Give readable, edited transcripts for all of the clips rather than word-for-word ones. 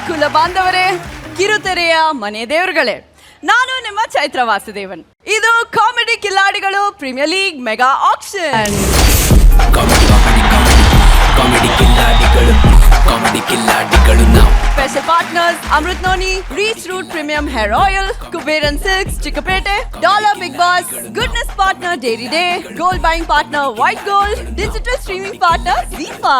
ಕುಲ ಬಾಂಧವರೇ, ಕಿರುತೆರೆಯ ಮನೆ ದೇವರುಗಳೇ, ನಾನು ನಿಮ್ಮ ಚೈತ್ರ ವಾಸುದೇವನ್. ಇದು ಕಾಮಿಡಿ ಕಿಲ್ಲಾಡಿಗಳು premier league mega auction. Special partners Amrit Noni, Reach Root Premium Hair Oil, Kuberan Silks, Chickapete, Dollar Big Boss, Goodness Partner Dairy Day, Gold Buying Partner White Gold, Digital Streaming Partner Z5.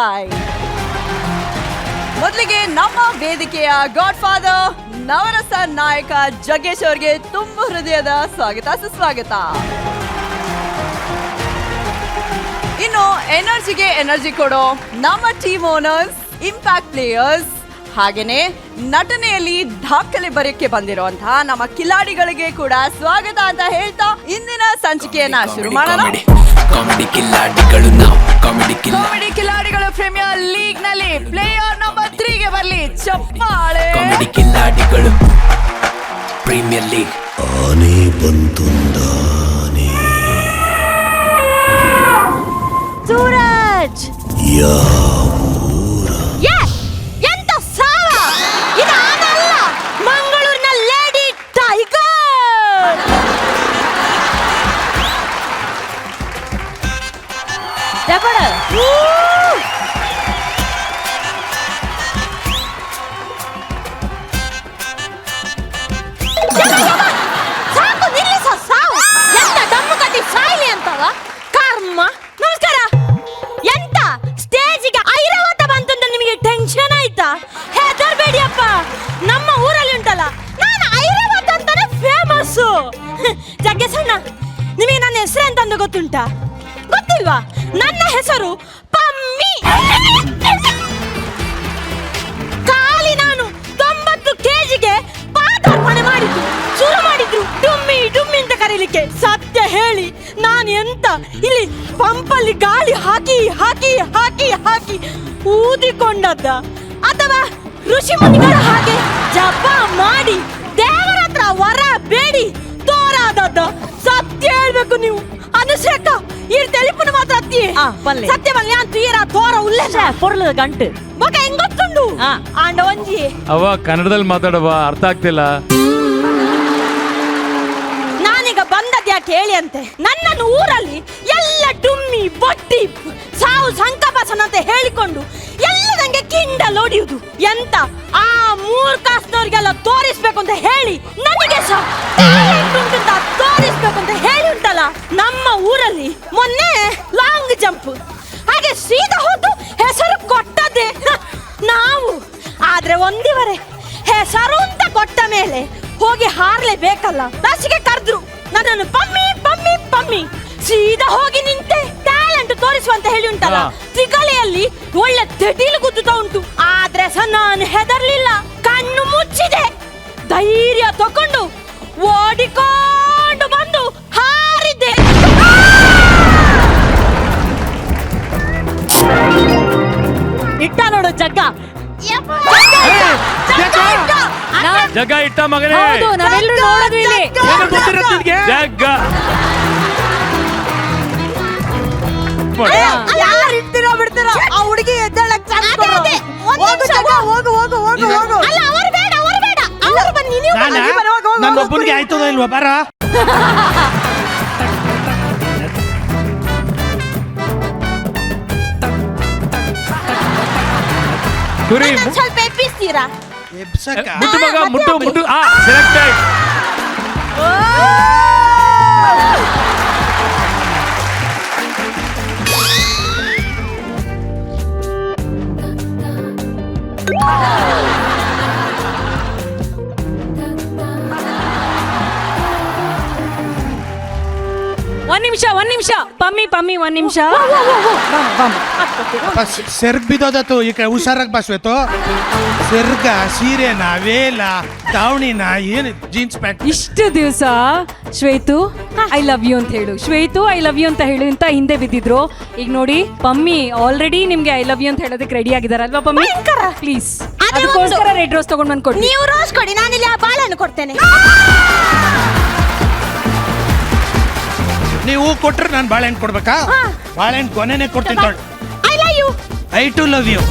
ಮೊದಲಿಗೆ ನಮ್ಮ ವೇದಿಕೆಯ god father ನವರಸ ನಾಯಕ ಜಗ್ಗೇಶ್ ಅವರಿಗೆ ತುಂಬ ಹೃದಯದ ಸ್ವಾಗತ ಸುಸ್ವಾಗತ. ಇನ್ನು ಎನರ್ಜಿಗೆ ಎನರ್ಜಿ ಕೊಡೋ ನಮ್ಮ ಟೀಮ್ ಓನರ್ಸ್, ಇಂಪ್ಯಾಕ್ಟ್ ಪ್ಲೇಯರ್ಸ್, ಹಾಗೇನೆ ನಟನೆಯಲ್ಲಿ ದಾಖಲೆ ಬರೆಯಕ್ಕೆ ಬಂದಿರುವಂತಹ ನಮ್ಮ ಕಿಲಾಡಿಗಳಿಗೆ ಕೂಡ ಸ್ವಾಗತ ಅಂತ ಹೇಳ್ತಾ ಇಂದಿನ ಸಂಚಿಕೆಯನ್ನ ಶುರು ಮಾಡೋಣ. ಕಾಮಿಡಿ ಕಿಲಾಡಿಗಳು ಪ್ರೀಮಿಯರ್ ಲೀಗ್ ನಲ್ಲಿ ಪ್ಲೇಯರ್ ನಂಬರ್ 3 ಗೆ ಬರ್ಲಿ ಚಪ್ಪಾಳೆ. ಕಾಮಿಡಿ ಕಿಲಾಡಿಗಳು ಪ್ರೀಮಿಯರ್ ಲೀಗ್ ಆನೆ ಬಂತುಂದಾನೆ ಸೂರಜ್ ಎಂತ ಸಾವ ಇದು ಆನಲ್ಲ, ಮಂಗಳೂರಿನ ಲೇಡಿ ಟೈಗರ್. ಸಾಕು ನಿಲ್ಲಿಸ ಸಾವು. ಎಂತ ದಮ್ಮು ಕಟ್ಟಿ ಸಾಯ್ಲಿ ಅಂತವ ಕರ್ಮ. ನಮಸ್ಕಾರ. ಎಂತ ಸ್ಟೇಜಿಗೆ ಐರಾವತ ಬಂತಂತ ನಿಮಗೆ ಟೆನ್ಷನ್ ಆಯ್ತಾ? ಹೆದರ್ಬೇಡಿಯಪ್ಪ, ನಮ್ಮ ಊರಲ್ಲಿ ಉಂಟಲ್ಲ, ನಾನು ಐರಾವತ ಅಂತಾನೆ ಫೇಮಸ್. ಜಗ್ಗೇಶಣ್ಣ, ನಿಮಗೆ ನನ್ನ ಹೆಸರು ಎಂತಂದು ಗೊತ್ತುಂಟಾ? ಗೊತ್ತಿಲ್ವಾ? ನನ್ನ ಹೆಸರು ಪಮ್ಮಿ. ಖಾಲಿ ನಾನು 90 kgಗೆ ಪಾದಾರ್ಪಣೆ ಮಾಡಿದ್ದು ಶುರು ಮಾಡಿದ್ರು ಡುಮ್ಮಿ ಡುಮ್ಮಿ ಅಂತ ಕರೀಲಿಕ್ಕೆ. ಸತ್ಯ ಹೇಳಿ ನಾನು ಎಂತ ಇಲ್ಲಿ ಪಂಪಲ್ಲಿ ಗಾಳಿ ಹಾಕಿ ಹಾಕಿ ಹಾಕಿ ಹಾಕಿ ಊದಿಕೊಂಡದ್ದ, ಅಥವಾ ಋಷಿ ಮುನಿಗಳ ಹಾಗೆ ಜಪ ಮಾಡಿ ದೇವರ ಹತ್ರ ವರ ಬೇಡಿ ತೋರಾದದ್ದ? ಸತ್ಯ ಹೇಳ್ಬೇಕು ನೀವು ಅನುಶ್ರೇಕ ಈ ತೆಲಿಪುನ ಮಾತ್ರ ಅತ್ತಿ ಸತ್ಯ ಬಲ್ಲೆ ಅಂತ ತೀರ ತೋರ ಉಲ್ಲೇಖ ಪೊರ್ಲದ ಗಂಟು ಮಗ ಹೆಂಗ್ ಗೊತ್ತುಂಡು ಆಂಡ ಒಂಜಿ ಅವ ಕನ್ನಡದಲ್ಲಿ ಮಾತಾಡವ ಅರ್ಥ ಆಗ್ತಿಲ್ಲ. ನಾನೀಗ ಬಂದದ್ ಯಾಕೆ ಹೇಳಿ ಅಂತೆ, ನನ್ನನ್ನು ಊರಲ್ಲಿ ಎಲ್ಲ ಡುಮ್ಮಿ ಬೊಟ್ಟಿ ಸಾವು ಸಂಕಪಾಸನ ಅಂತ ಹೇಳಿಕೊಂಡು ಎಲ್ಲ ನಂಗೆ ಕಿಂಡಲ್ ಹೊಡಿಯುವುದು. ಎಂತ ಆ ಮೂರ್ಖಾಸ್ನವ್ರಿಗೆಲ್ಲ ತೋರಿಸ್ಬೇಕು ಅಂತ ಹೇಳಿ ನನಗೆ ತೋರಿಸ್ಬೇಕು ಅಂತ ಹೇಳಿ ಉಂಟಲ್ಲ. ನಮ್ಮ ಊರಲ್ಲಿ ಮೊನ್ನೆ ಲಾಂಗ್ ಜಂಪ್ ಹಾಗೆ ಸೀದಾ ಹೋದ್ದು ಹೆಸರು ಕೊಟ್ಟದ್ದೇ ನಾವು. ಆದ್ರೆ ಒಂದಿವರೆ ಹೆಸರು ಅಂತ ಕೊಟ್ಟ ಮೇಲೆ ಹೋಗಿ ಹಾರ್ಲೇಬೇಕಲ್ಲ. ಲಾಸ್ಟಿಗೆ ಕರೆದ್ರು ನನ್ನನ್ನು ಪಮ್ಮಿ ಪಮ್ಮಿ ಪಮ್ಮಿ. ಸೀದಾ ಹೋಗಿ ನಿಂತೆ ಟ್ಯಾಲೆಂಟ್ ತೋರಿಸುವಂತ ಹೇಳಿ ಉಂಟಲ್ಲ, ತಿಗಲೆಯಲ್ಲಿ ಒಳ್ಳೆ ತೆಟೀಲು ಗುದ್ದುತ್ತಾ ಉಂಟು. ಆದ್ರೆ ನಾನು ಹೆದರ್ಲಿಲ್ಲ, ಕಣ್ಣು ಮುಚ್ಚಿದೆ, ಧೈರ್ಯ ತಕೊಂಡು ಓಡಿಕೊಂಡು ಬಂದು ಹಾರಿದ್ದೆ. ಇಟ್ಟ ನೋಡು ಜಗ್ಗ, ಜಗ್ಗ ಇಟ್ಟ ಮಗನೇ. ನಾವೆಲ್ಲರೂ ನೋಡೋದು ಇಲ್ಲಿ ಜಗ್ಗ ಯಾರು ಇಡ್ತೀರಾ ಬಿಡ್ತೀರಾ? ಆ ಹುಡುಗಿ ಎದ್ದೇಳಕ್ ಚಾನ್ಸ್ ಕೊಡು. ಹೋಗು ಜಗ್ಗ, ಹೋಗು ಹೋಗು ಹೋಗು ಹೋಗು. ಅಲ್ಲ, ಅವರು ಬೇಡ, ಅವರು ಬೇಡ, ಅವರು ಬನ್ನಿ, ನೀವು ಬನ್ನಿ. ನನ್ನ ಒಬ್ಬನಿಗೆ ಆಯ್ತದ ಇಲ್ವಾ? ಬಾರ ಕುರಿ ಸ್ವಲ್ಪ ಎಬ್ಬಿಸ್ತೀರಾ? ಎಬ್ಸಕ್ಕ ಮುಟ್ಟು ಮಗ, ಮುಟ್ಟು ಮುಟ್ಟು. ಸೆಲೆಕ್ಟೆಡ್. ಒಂದ್ ನಿಮಿಷ ಪಮ್ಮಿ ಪಮ್ಮಿ ಒಂದ್ ನಿಮಿಷ. ಸೆರ್ಗ್ ಬಿದ್ದೋದತ್ತು. ಈ ಕಡೆ ಹುಷಾರಾಗಿ ಬಸ್ವೇತು. ಸೆರ್ಗ, ಸೀರೆನಾ, ವೇಲ, ದಾವಣಿನ, ಏನು ಜೀನ್ಸ್ ಪ್ಯಾಂಟ್. ಇಷ್ಟು ದಿವಸ ಶ್ವೇತು ಐ ಲವ್ ಯು ಅಂತ ಹೇಳು, ಶ್ವೇತು ಐ ಲವ್ ಯು ಅಂತ ಹೇಳು ಅಂತ ಹಿಂದೆ ಬಿದ್ದಿದ್ರು. ಈಗ ನೋಡಿ ಪಮ್ಮಿ ಆಲ್ರೆಡಿ ನಿಮ್ಗೆ ಐ ಲವ್ ಯು ಅಂತ ಹೇಳೋದಕ್ಕೆ ರೆಡಿ ಆಗಿದಾರ ಅಲ್ವಾ ಪಮ್ಮಿ? ಪ್ಲೀಸ್ ಅದಕ್ಕೋಸ್ಕರ ರೆಡ್ ರೋಸ್ ತಗೊಂಡ್ ಬಂದ್ ಕೊಡಿ. ನೀವು ರೋಸ್ ಕೊಡಿ, ನಾನಿಲ್ಲಿ ಆ ಬಾಳೆಹಣ್ಣು ಕೊಡ್ತೇನೆ. ನೀವು ಕೊಟ್ರೆ ನಾನು ಬಾಳೆಹಣ್ಣು ಕೊಡ್ಬೇಕಾ? ಬಾಳೆಹಣ್ಣು ಕೊನೆನೆ ಕೊಡ್ತೀನಿ. I love you. I too love you.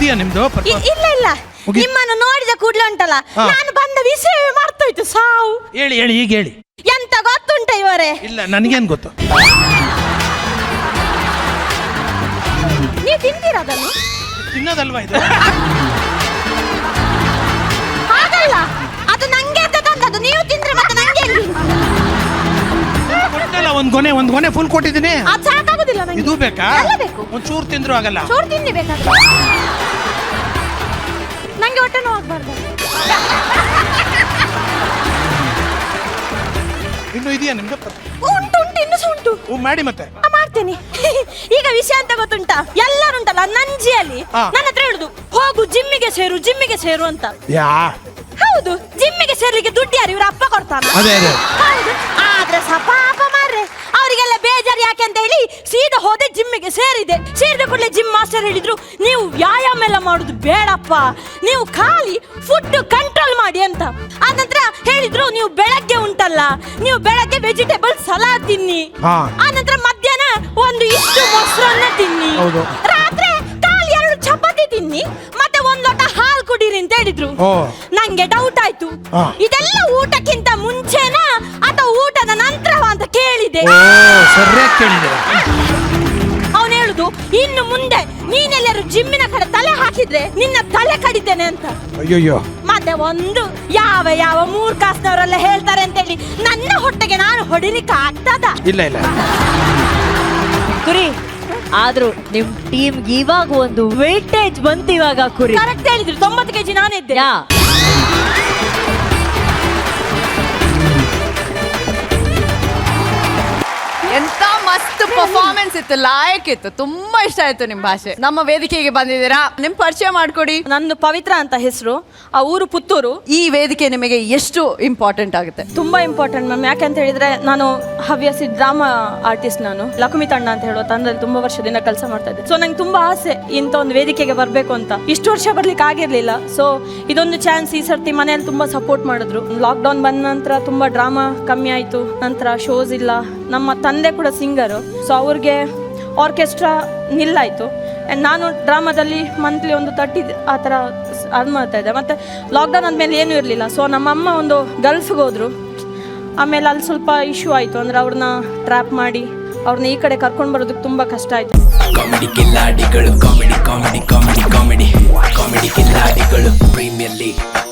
ಇದೆಯಾ ನಿಮ್ದು ಇಲ್ಲ ಇಲ್ಲ ಮುಗೀತು. ನಿಮ್ಮನ್ನು ನೋಡಿದ ಕೂಡ್ಲೆ ಉಂಟಲ್ಲ ಹಾ. ನಾನು ಬಂದ ವಿಷಯವೇ ಮರ್ತೋಯ್ತು ಸಾವು. ಹೇಳಿ ಹೇಳಿ ಈಗ ಹೇಳಿ. ಎಂತ ಗೊತ್ತುಂಟ ಇವರೇ? ಇಲ್ಲ ನನಗೇನು ಗೊತ್ತು. ನೀವು ತಿಂತೀರಾ ಅದನ್ನು? ತಿನ್ನೋದಲ್ವಾ ಇದು? ಹಾಗಲ್ಲ, ಅದು ನಂಗೆ ಅಂತ ತಂದದ್ದು. ನೀವು ತಿಂದ್ರೆ ಮತ್ತೆ ನಂಗೆ ಎಲ್ಲಿ? ಕೊಟ್ಟಲ್ಲ ಒಂದು ಗೊನೆ ಫುಲ್ ಕೊಟ್ಟಿದ್ದೀನಿ. ಅದು ಸಾಕಾಗುದಿಲ್ಲ ನಂಗೆ. ಇದು ಬೇಕಾ? ಎಲ್ಲ ಬೇಕು. ಒಂದು ಚೂರು ತಿಂದ್ರು ಆಗಲ್ಲ. ಚೂರು ತಿನ್ನಿ ಬೇಕಾದ್ರೆ. ನಂಗೆ ಹೊಟ್ಟೆ ನೋವು ಆಗ್ಬಾರ್ದು. ಇನ್ನು ಇದೆಯಾ ನಿಮ್ದು? ಉಂಟು ಉಂಟು ಇನ್ನೂ ಸಹ ಉಂಟು. ಮಾಡಿ ಮತ್ತೆ. ಮಾಡ್ತೇನೆ. ಈಗ ವಿಷಯ ಅಂತ ಗೊತ್ತುಂಟಾ? ಎಲ್ಲರುಂಟಲ್ಲ ನಂಜಿಯಲ್ಲಿ ಹಾ. ನನ್ನ ಹತ್ರ ಹೇಳುದು, ಹೋಗು ಜಿಮ್ಮಿಗೆ ಸೇರು ಅಂತ. ಯಾ ಹೌದು, ಜಿಮ್ಮಿಗೆ ಸೇರ್ಲಿಕ್ಕೆ ದುಡ್ಡು ಯಾರು? ಇವ್ರ ಅಪ್ಪ ಕೊಡ್ತಾನ. ಅದೇ ಅದೇ. ಹೌದು, ಆದ್ರೆ ಪಾಪ ಮಾರ್ರೆ, ಅವರಿಗೆಲ್ಲ ಬೇಜಾರು ಯಾಕೆ ಅಂತ ಹೇಳಿ ಸೀದಾ ಹೋದೆ ಜಿಮ್ಮಿಗೆ ಸೇರಿದ ಕೂಡಲೇ ಜಿಮ್ ಮಾಸ್ಟರ್ ಹೇಳಿದ್ರು, ನೀವು ವ್ಯಾಯಾಮ ಎಲ್ಲ ಮಾಡುದು ಬೇಡಪ್ಪ, ನೀವು ಖಾಲಿ ಫುಡ್ ಕಂಟ್ರೋಲ್ ಮಾಡಿ ಅಂತ. ಆನಂತರ ಹೇಳಿದ್ರು, ನೀವು ಬೆಳಗ್ಗೆ ಉಂಟಲ್ಲ, ನೀವು ಬೆಳಗ್ಗೆ ವೆಜಿಟೇಬಲ್ ಸಲಾಡ್ ತಿನ್ನಿ, ಹಾ. ಆನಂತರ ಮಧ್ಯಾಹ್ನ ಒಂದು ಇಷ್ಟು ಮೊಸರನ್ನ ತಿನ್ನಿ, ಹೌದು. ರಾತ್ರಿ ಖಾಲಿ 2 ಚಪಾತಿ ತಿನ್ನಿ, ಮತ್ತೆ 1 ಲೋಟ ಹಾಲು ಕುಡೀರಿ ಅಂತ ಹೇಳಿದ್ರು. ಓ. ನಂಗೆ ಡೌಟ್ ಆಯ್ತು, ಹಾ. ಇದೆಲ್ಲ ಊಟಕ್ಕಿಂತ ಮುಂಚೆನಾ ಅಥವಾ ಊಟದ ನಂತರವಾ ಅಂತ ಕೇಳಿದೆ. ಓ ಸರಿಯಾಗಿ ಕೇಳಿದ್ದೀರ. ಅವನು ಹೇಳುದು, ಇನ್ನು ಮುಂದೆ ನೀನೆಲ್ಲರೂ ಜಿಮ್ಮಿನ ಕಡೆ ತಲೆ ಹಾಕಿದ್ರೆ ನಿನ್ನ ತಲೆ ಕಡಿತೇನೆ ಅಂತ. ಅಯ್ಯಯ್ಯೋ. ಮತ್ತೆ ಒಂದು ಯಾವ ಮೂರ್ಖಾಸ್ನವರೆಲ್ಲ ಹೇಳ್ತಾರೆ ಅಂತ ಹೇಳಿ ನನ್ನ ಹೊಟ್ಟೆಗೆ ನಾನು ಹೊಡಿಲಿಕ್ಕೆ ಆಗ್ತದ? ಇಲ್ಲ ಇಲ್ಲ. ಕುರಿ ಆದ್ರೂ ನಿಮ್ ಟೀಮ್ ಇವಾಗ ಒಂದು ವೇಟೇಜ್ ಬಂತು ಇವಾಗ ಕುರಿ. ಕರೆಕ್ಟ್ ಹೇಳಿದ್ರು, 90 kg ನಾನಿದ್ದೆ. ಯಾ ಎಂತ ಮಸ್ತ್ ಪರ್ಫಾರ್ಮೆನ್ಸ್ ಇತ್ತು, ಲಾಯಕ್ ಇತ್ತು. ತುಂಬಾ ಇಷ್ಟ ಆಯ್ತು ನಿಮ್ ಭಾಷೆ. ನಮ್ಮ ವೇದಿಕೆಗೆ ಬಂದಿದ್ದೀರಾ, ನಿಮ್ ಪರಿಚಯ ಮಾಡ್ಕೊಡಿ. ನನ್ನ ಪವಿತ್ರ ಅಂತ ಹೆಸರು, ಆ ಊರು ಪುತ್ತೂರು. ಈ ವೇದಿಕೆ ನಿಮಗೆ ಎಷ್ಟು ಇಂಪಾರ್ಟೆಂಟ್ ಆಗುತ್ತೆ? ತುಂಬಾ ಇಂಪಾರ್ಟೆಂಟ್ ಮ್ಯಾಮ್. ಯಾಕಂತ ಹೇಳಿದ್ರೆ ನಾನು ಹವ್ಯಾಸಿ ಡ್ರಾಮಾ ಆರ್ಟಿಸ್ಟ್. ನಾನು ಲಕ್ಷ್ಮಿ ತಂಡ ಅಂತ ಹೇಳೋ ತಂಡದಲ್ಲಿ ತುಂಬಾ ವರ್ಷದಿಂದ ಕೆಲಸ ಮಾಡ್ತಾ ಇದ್ದೆ. ಸೊ ನಂಗೆ ತುಂಬಾ ಆಸೆ ಇಂಥ ಒಂದು ವೇದಿಕೆಗೆ ಬರಬೇಕು ಅಂತ. ಇಷ್ಟು ವರ್ಷ ಬರ್ಲಿಕ್ಕೆ ಆಗಿರ್ಲಿಲ್ಲ. ಸೊ ಇದೊಂದು ಚಾನ್ಸ್. ಈ ಸರ್ತಿ ಮನೆಯಲ್ಲಿ ತುಂಬಾ ಸಪೋರ್ಟ್ ಮಾಡಿದ್ರು. ಲಾಕ್ಡೌನ್ ಬಂದ ನಂತರ ತುಂಬಾ ಡ್ರಾಮಾ ಕಮ್ಮಿ ಆಯ್ತು, ನಂತರ ಶೋಸ್ ಇಲ್ಲ. ನಮ್ಮ ತಂದೆ ಕೂಡ ಸಿಂಗರು, ಸೊ ಅವ್ರಿಗೆ ಆರ್ಕೆಸ್ಟ್ರಾ ನಿಲ್ಲಾಯಿತು. ಆ್ಯಂಡ್ ನಾನು ಡ್ರಾಮಾದಲ್ಲಿ ಮಂತ್ಲಿ ಒಂದು 30 ಆ ಥರ ಅರ್ನ್ ಮಾಡ್ತಾ ಇದ್ದೆ. ಮತ್ತು ಲಾಕ್ಡೌನ್ ಆದಮೇಲೆ ಏನೂ ಇರಲಿಲ್ಲ. ಸೊ ನಮ್ಮಮ್ಮ ಒಂದು ಗಲ್ಫ್ಗೆ ಹೋದರು. ಆಮೇಲೆ ಅಲ್ಲಿ ಸ್ವಲ್ಪ ಇಶ್ಯೂ ಆಯಿತು. ಅಂದರೆ ಅವ್ರನ್ನ ಟ್ರ್ಯಾಪ್ ಮಾಡಿ ಅವ್ರನ್ನ ಈ ಕಡೆ ಕರ್ಕೊಂಡು ಬರೋದಕ್ಕೆ ತುಂಬ ಕಷ್ಟ ಆಯಿತು. ಕಾಮಿಡಿ ಕಿಲ್ಲಾಡಿಗಳು comedy comedy comedy comedy comedy ಕಿಲ್ಲಾಡಿಗಳು ಪ್ರೀಮಿಯರ್ ಲೀಗ್